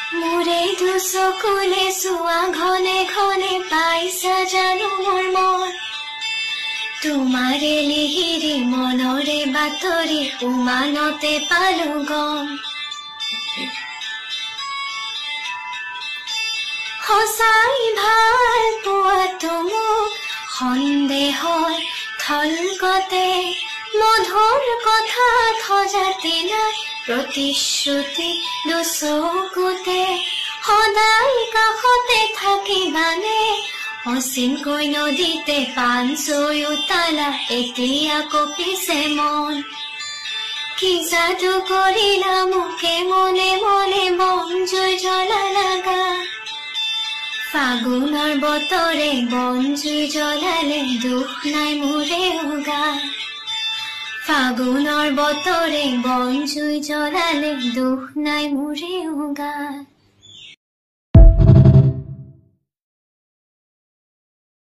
মোৰে দুচকুলে চোৱা ঘনে ঘনে পাইছা জানো মোৰ মন তোমাৰে লিহিৰি মনৰে বাতৰি উমানতে পালো গম সঁচাই ভাল পোৱাটো মোক সন্দেহৰ থলগতে মধুৰ কথা সজাতি নাই প্ৰতিশ্ৰুতি দুচকুতে সদায় কাষতে থাকিবানে অচিনকৈ নদীতে পান চৈ উতালা এতিয়া কপিছে মন কি যাদু কৰিলা মোকে মনে মনে বন জুই জ্বলালা গা ফাগুনৰ বতৰে বন জুই জ্বলালে দুখ নাই মোৰে উগা ফাগুনৰ বতৰে বন জুই জ্বলালে দুখ নাই মোৰে উগা